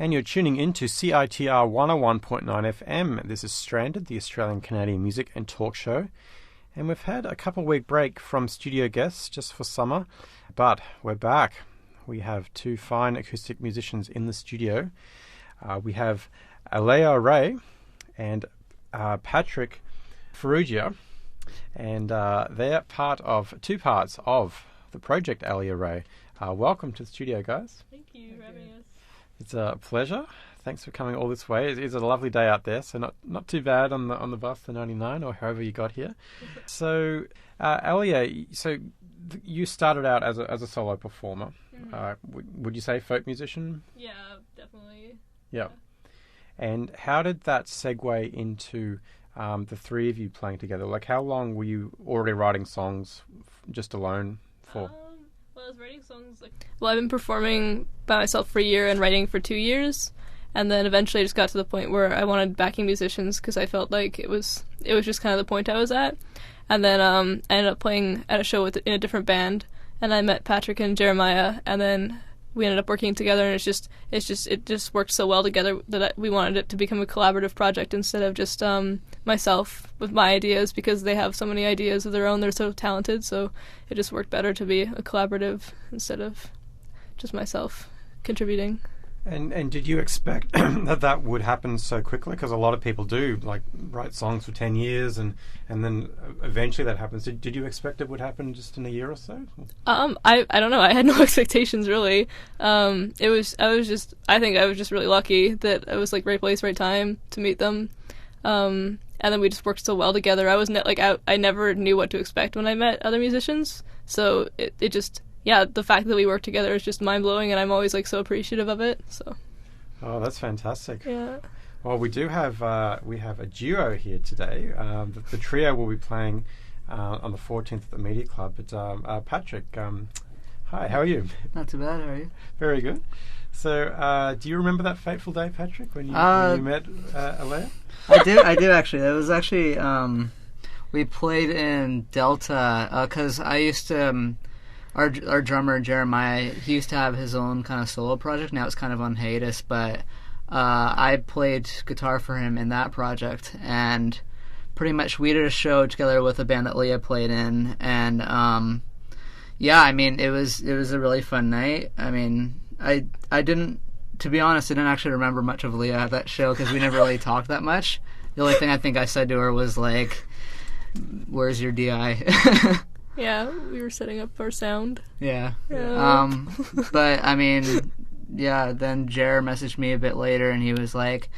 And you're tuning into CiTR 101.9 FM. This is Stranded, the Australian Canadian music and talk show. And we've had a couple-week break from studio guests just for summer, but we're back. We have two fine acoustic musicians in the studio. We have Alea Ray and Patrick Ferrugia, and they're part of two parts of the project Alea Ray. Welcome to the studio, guys. Thank you for having us. It's a pleasure. Thanks for coming all this way. It is a lovely day out there, so not too bad on the bus, the 99, or however you got here. So, Alea, you started out as a solo performer. Mm-hmm. Would you say folk musician? Yeah, definitely. Yeah. And how did that segue into the three of you playing together? Like, how long were you already writing songs just alone for? Well, I was writing songs I've been performing by myself for a year and writing for 2 years, and then eventually I just got to the point where I wanted backing musicians because I felt like it was just kind of the point I was at. And then I ended up playing at a show in a different band, and I met Patrick and Jeremiah, and then we ended up working together, and it just worked so well together that we wanted it to become a collaborative project instead of just myself with my ideas, because they have so many ideas of their own. They're so talented, so it just worked better to be a collaborative instead of just myself contributing. And did you expect that would happen so quickly? Because a lot of people do, like, write songs for 10 years and then eventually that happens. Did you expect it would happen just in a year or so? I don't know. I had no expectations, really. I think I was just really lucky that I was, like, right place, right time to meet them. And then we just worked so well together. I never knew what to expect when I met other musicians. So it just... Yeah, the fact that we work together is just mind-blowing, and I'm always, like, so appreciative of it. So. Oh, that's fantastic. Yeah. Well, we do have a duo here today. The trio will be playing on the 14th at the Media Club. But Patrick, hi, how are you? Not too bad, how are you? Very good. So, do you remember that fateful day, Patrick, when you met Alea? I do actually. It was actually we played in Delta because I used to. Our drummer, Jeremiah, he used to have his own kind of solo project. Now it's kind of on hiatus, but I played guitar for him in that project. And pretty much we did a show together with a band that Alea played in. And, yeah, I mean, it was a really fun night. I mean, I didn't, to be honest, I didn't actually remember much of Alea at that show because we never really talked that much. The only thing I think I said to her was, like, where's your DI? Yeah, we were setting up our sound. Yeah. But, I mean, yeah, then Jer messaged me a bit later, and he was like,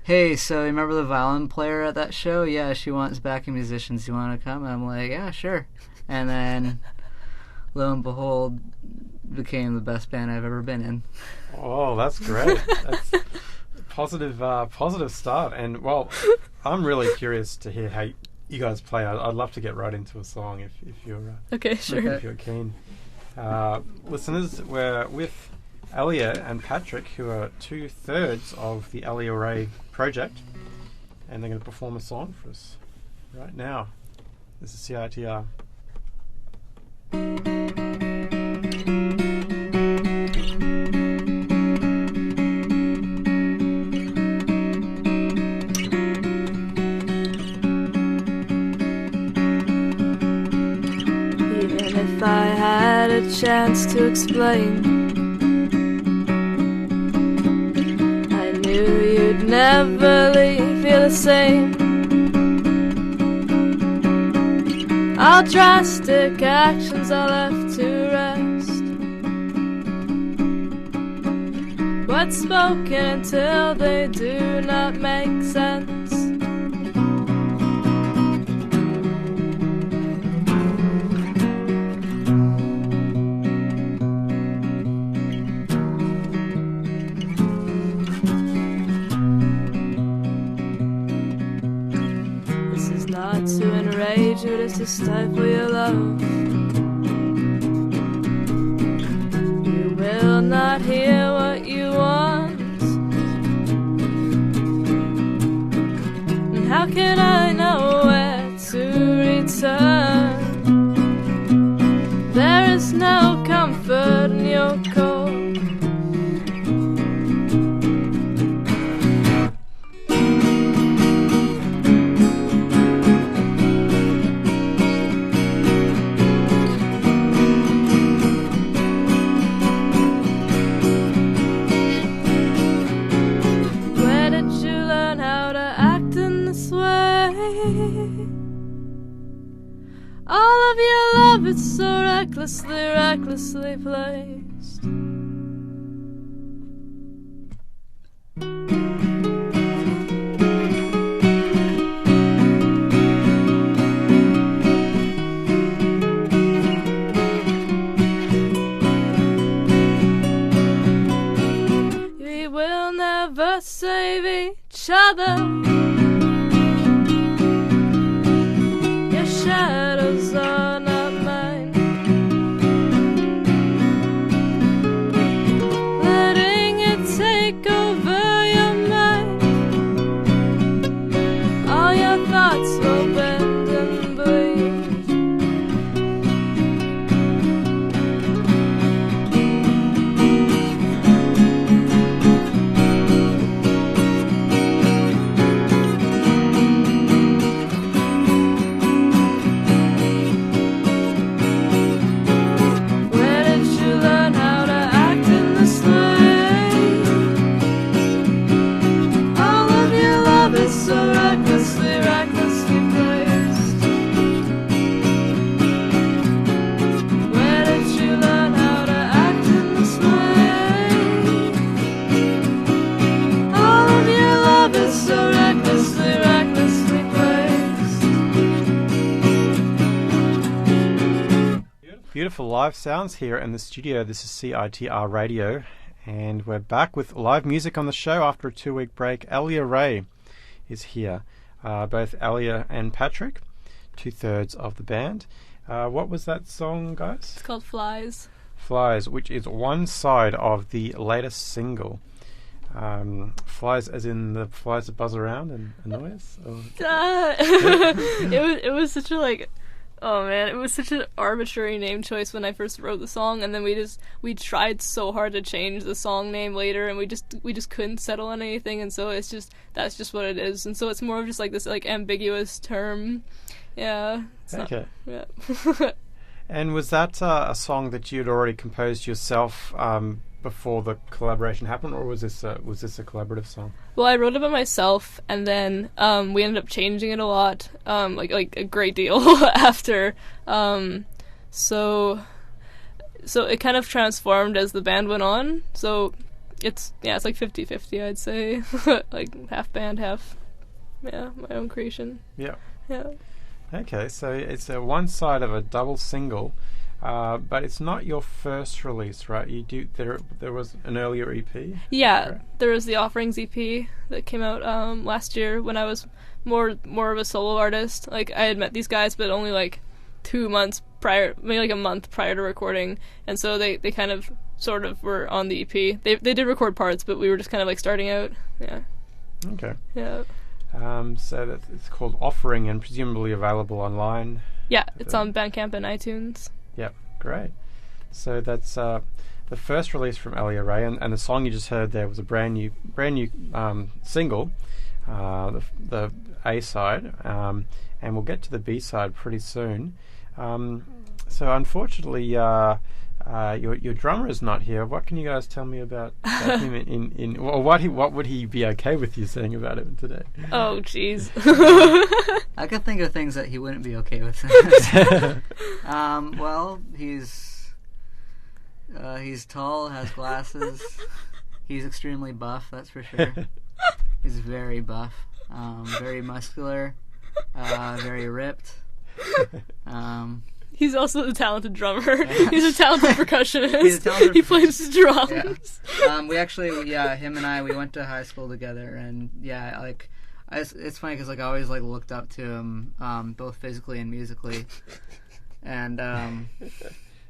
hey, so you remember the violin player at that show? Yeah, she wants backing musicians. You want to come? And I'm like, yeah, sure. And then, lo and behold, became the best band I've ever been in. Oh, that's great. That's a positive start. And, well, I'm really curious to hear how you guys play. I'd love to get right into a song if you're okay, sure. If you're keen. Listeners, we're with Alea and Patrick, who are 2/3 of the Alea Ray project, and they're going to perform a song for us right now. This is CiTR. If I had a chance to explain, I knew you'd never leave, feel the same. All drastic actions are left to rest, what's spoken until they do not make sense. But it's to stifle your love. You will not hear what you want, and how can I know where to return? There is no comfort in your cold. it's so recklessly, recklessly placed. We will never save each other. Your shadows are not mine. Letting it take over your mind. All your thoughts will bend and bleed. Where did you learn how to act in this way? All of your love is so recklessly, recklessly placed. Where did you learn how to act in this way? All of your love is so recklessly, recklessly placed. Beautiful live sounds here in the studio. This is CiTR Radio, and we're back with live music on the show after a 2-week break. Alea Ray is here. Both Alea and Patrick, 2/3 of the band. What was that song, guys? It's called Flies. Flies, which is one side of the latest single. Flies as in the flies that buzz around and annoy us? Or... it was such a oh man, it was such an arbitrary name choice when I first wrote the song, and then we tried so hard to change the song name later, and we just couldn't settle on anything, and so that's just what it is, and so it's more of just like this ambiguous term. Yeah. Okay. Yeah. And was that a song that you'd already composed yourself before the collaboration happened, or was this a collaborative song? Well, I wrote it by myself, and then we ended up changing it a lot, like a great deal after. So it kind of transformed as the band went on. So it's like 50-50, I'd say, like half band, half my own creation. Yeah. Yeah. Okay, so it's one side of a double single. But it's not your first release, right? There was an earlier EP. Yeah, right? There was the Offerings EP that came out last year when I was more of a solo artist. Like I had met these guys, but only like 2 months prior, maybe like a month prior to recording, and so they kind of sort of were on the EP. They did record parts, but we were just kind of like starting out. Yeah. Okay. Yeah. So it's called Offering, and presumably available online. Yeah, it's on Bandcamp and iTunes. Yep, great. So that's the first release from Alea Ray, and the song you just heard there was a brand new single, the A side, and we'll get to the B side pretty soon. So unfortunately, your drummer is not here. What can you guys tell me about him or what would he be okay with you saying about him today? Oh, jeez. I could think of things that he wouldn't be okay with. Well, he's tall, has glasses. He's extremely buff, that's for sure. He's very buff, very muscular, very ripped. He's also a talented drummer. He's a talented percussionist. He plays drums. Yeah. We actually, him and I, we went to high school together, and it's funny because I always looked up to him, both physically and musically, and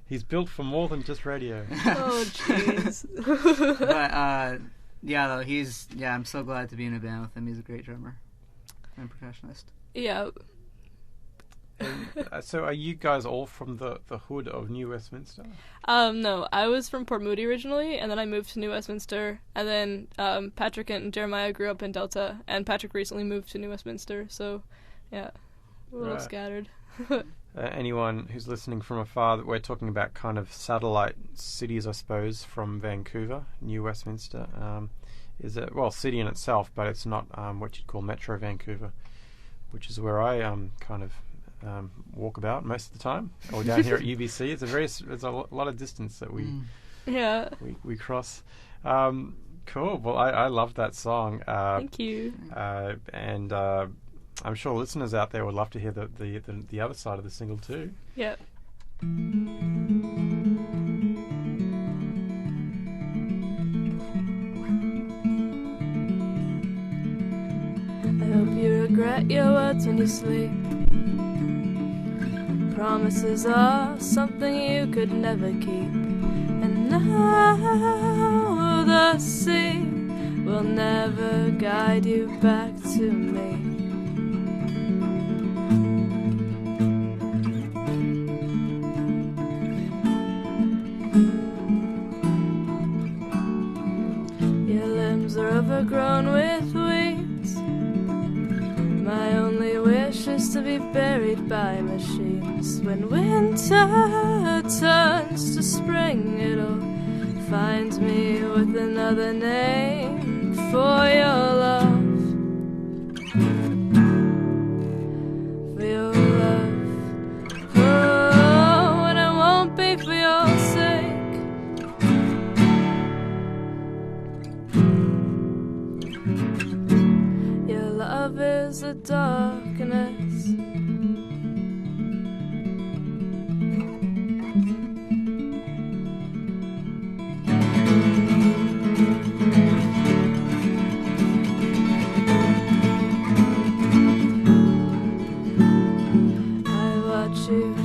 he's built for more than just radio. Oh jeez. But I'm so glad to be in a band with him. He's a great drummer and percussionist. Yeah. So are you guys all from the hood of New Westminster? No, I was from Port Moody originally, and then I moved to New Westminster, and then Patrick and Jeremiah grew up in Delta, and Patrick recently moved to New Westminster, so yeah, we're a little scattered. Anyone who's listening from afar, that we're talking about kind of satellite cities, I suppose, from Vancouver. New Westminster is a city in itself, but it's not what you'd call Metro Vancouver, which is where I kind of walkabout most of the time, or down here at UBC. It's a lot of distance that we cross. Cool. Well, I love that song. Thank you. And I'm sure listeners out there would love to hear the other side of the single too. Yeah. I hope you regret your words when you sleep. Promises are something you could never keep. And now the sea will never guide you back to me. Your limbs are overgrown with weeds. My only wish is to be buried by machines. When winter turns to spring, it'll find me with another name for your love. For your love. Oh, and it won't be for your sake. Your love is a darkness.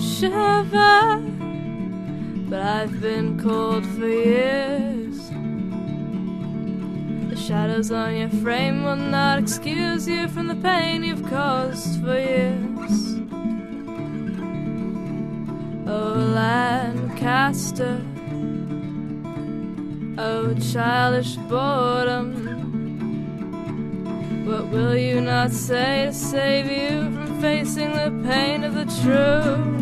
Shiver, but I've been cold for years. The shadows on your frame will not excuse you from the pain you've caused for years. Oh, Lancaster, oh, childish boredom, what will you not say to save you from facing the pain of the truth?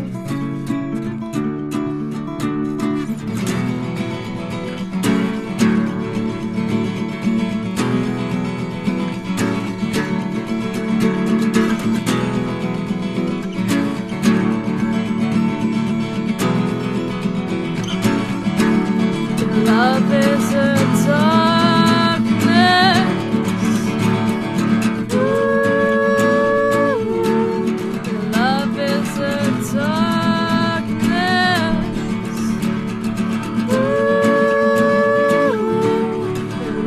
Love is a darkness. Love is a darkness.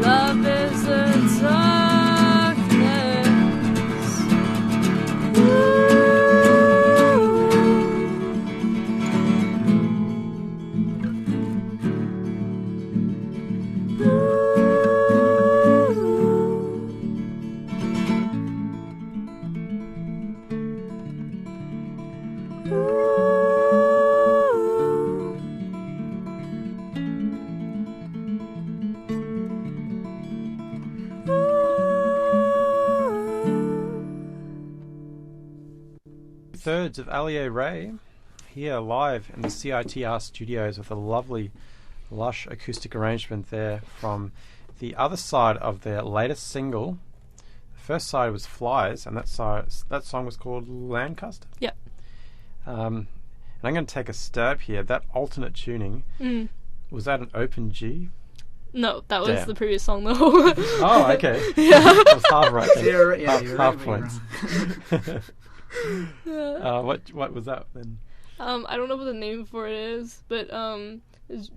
Love is a Thirds of Alea Ray here live in the CiTR studios with a lovely lush acoustic arrangement there from the other side of their latest single. The first side was Flies, and that song was called Lancaster. Yeah. And I'm going to take a stab here. That alternate tuning, was that an open G? No, that was Damn. the previous song though. Oh, okay. Yeah. That was half right then. You're half right, points. What was that then? I don't know what the name for it is, but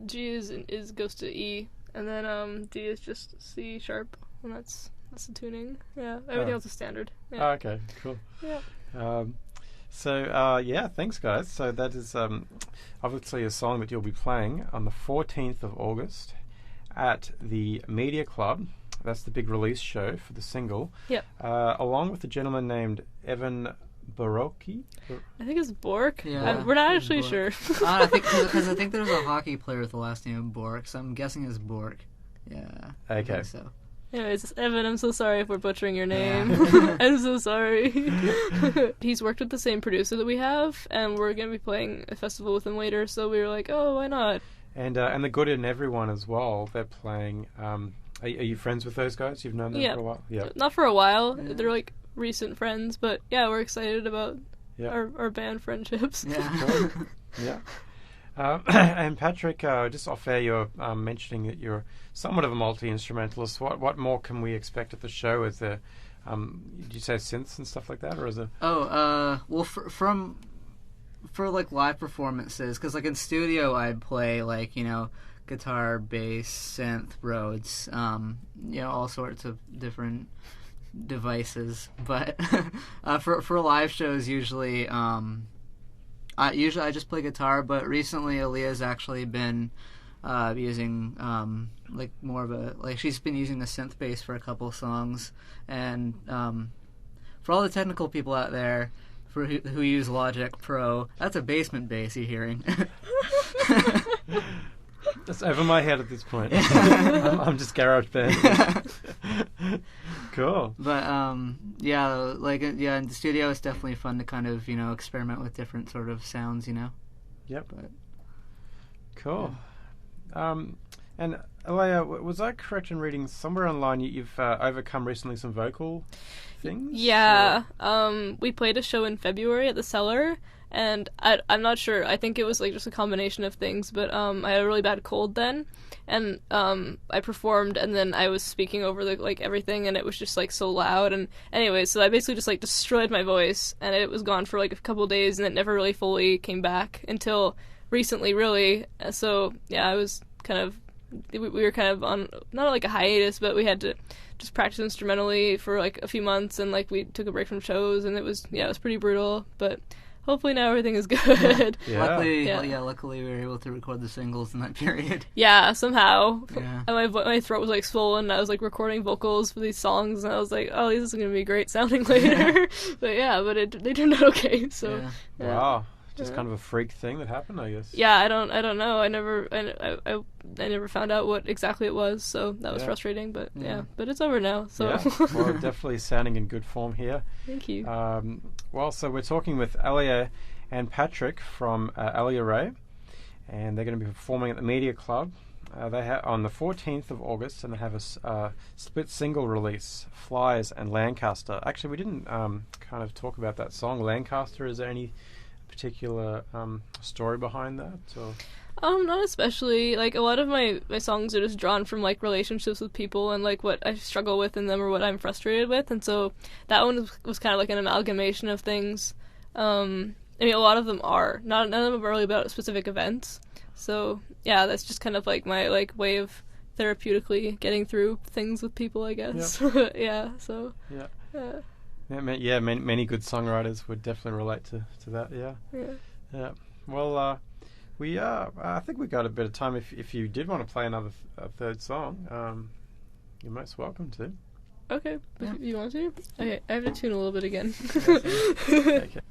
G is goes to E, and then D is just C sharp, and that's the tuning. Yeah, everything else is standard. Yeah. Oh, okay, cool. Yeah. Yeah, thanks guys. So that is obviously a song that you'll be playing on the 14th of August at the Media Club. That's the big release show for the single. Yep. Along with a gentleman named Evan Borocki. I think it's Bork. Yeah, we're not actually Bork. sure. I think because I think there's a hockey player with the last name of Bork, so I'm guessing it's Bork. Yeah. I Okay. think so. Anyways, Evan, I'm so sorry if we're butchering your name. Yeah. I'm so sorry. He's worked with the same producer that we have, and we're going to be playing a festival with him later, so we were like, oh, why not? And the Good in Everyone as well. They're playing. Are you friends with those guys? You've known them Yeah. for a while? Yeah. Not for a while. Yeah. They're like recent friends, but yeah, we're excited about Yeah. our band friendships. Yeah. Cool. Yeah. And Patrick, just off air, you're mentioning that you're somewhat of a multi-instrumentalist. What more can we expect at the show? Is there, did you say synths and stuff like that, or is it? Oh, well, for like live performances, because like in studio I'd play like, you know, guitar, bass, synth, Rhodes, you know, all sorts of different devices. But for live shows, usually I just play guitar. But recently, Alea's actually been using like more of a, like, she's been using the synth bass for a couple songs. And for all the technical people out there who use Logic Pro, that's a basement bass you're hearing. That's over my head at this point. I'm just garage band. Cool. But yeah, like yeah, in the studio it's definitely fun to kind of, you know, experiment with different sort of sounds, you know. Yep. But, cool. Yeah. And Alea, was I correct in reading somewhere online you've overcome recently some vocal things? Yeah. We played a show in February at the Cellar. And I'm not sure. I think it was like just a combination of things. But I had a really bad cold then, and I performed, and then I was speaking over the like everything, and it was just like so loud. And anyway, so I basically just like destroyed my voice, and it was gone for like a couple days, and it never really fully came back until recently, really. So yeah, I was kind of, we were kind of on not like a hiatus, but we had to just practice instrumentally for like a few months, and like we took a break from shows, and it was pretty brutal, but. Hopefully now everything is good. Yeah. Luckily we were able to record the singles in that period. Yeah, somehow. Yeah. And my throat was like swollen. I was like recording vocals for these songs, and I was like, "Oh, this is gonna be great sounding later." but they turned out okay. So. Yeah. Wow. Just kind of a freak thing that happened, I guess. Yeah, I don't know. I never found out what exactly it was, so that was frustrating. But but it's over now. So well, definitely sounding in good form here. Thank you. Well, so we're talking with Alea and Patrick from Alea Ray, and they're going to be performing at the Media Club. They have on the 14th of August, and they have a split single release, Flies and Lancaster. Actually, we didn't kind of talk about that song, Lancaster. Is there any particular story behind that, or? Not especially. Like, a lot of my songs are just drawn from like relationships with people and like what I struggle with in them or what I'm frustrated with, and so that one was kind of like an amalgamation of things. I mean, a lot of them are none of them are really about specific events. So yeah, that's just kind of like my like way of therapeutically getting through things with people, I guess. Yep. Yeah. So. Yeah. Yeah, many good songwriters would definitely relate to that. Yeah. Well, I think we got a bit of time. If you did want to play another third song, you're most welcome to. Okay, yeah. You want to? Okay, I have to tune a little bit again. Okay.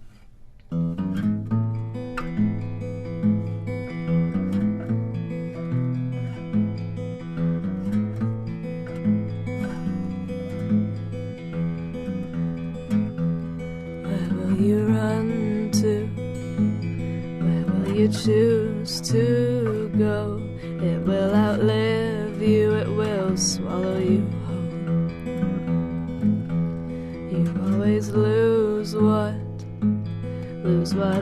You choose to go. It will outlive you, it will swallow you whole. You always lose what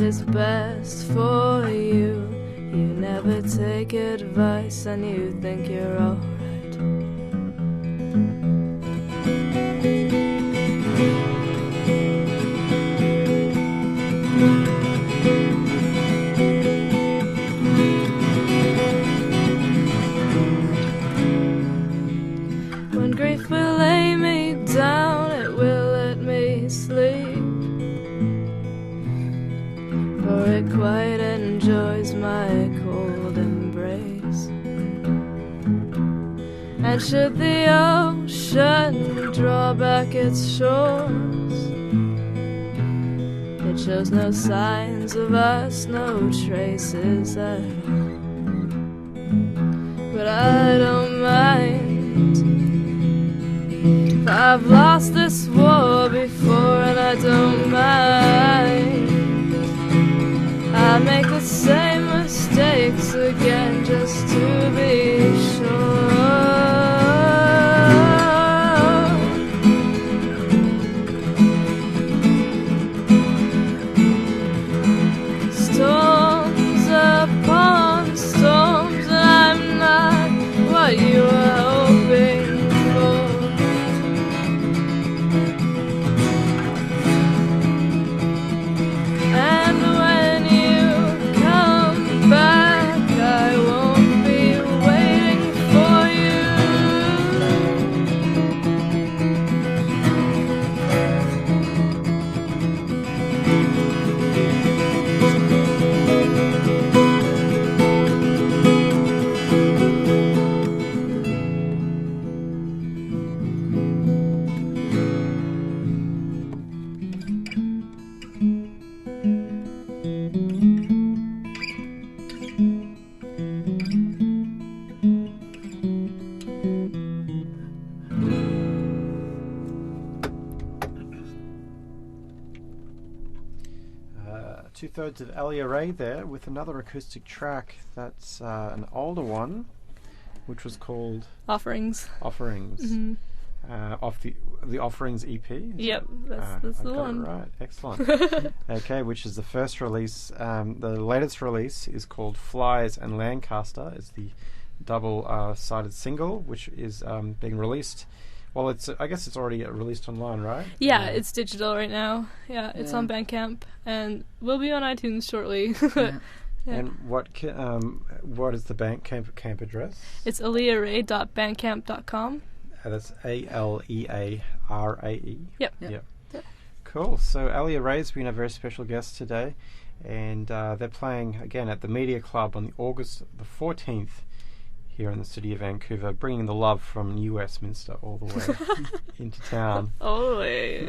is best for you. You never take advice and you think you're alright. Quite enjoys my cold embrace. And should the ocean draw back its shores, it shows no signs of us, no traces at all. But I don't mind. I've lost this war before and I don't mind. I make the same mistakes again just to be sure. 2/3 of Alea Ray there with another acoustic track. That's an older one, which was called Offerings. Offerings. Mm-hmm. Off the Offerings EP. Yep, that's the one. Right, excellent. Okay, which is the first release. The latest release is called Flies and Lancaster. It's the double-sided single, which is being released. Well, I guess it's already released online, right? Yeah, it's digital right now. Yeah, it's on Bandcamp and will be on iTunes shortly. Yeah. And what is the Bandcamp address? It's alearae.bandcamp.com. That's ALEARAE. Yep. Cool. So Alea Ray's been a very special guest today, and they're playing again at the Media Club on August the 14th here in the city of Vancouver, bringing the love from New Westminster all the way into town. All the way.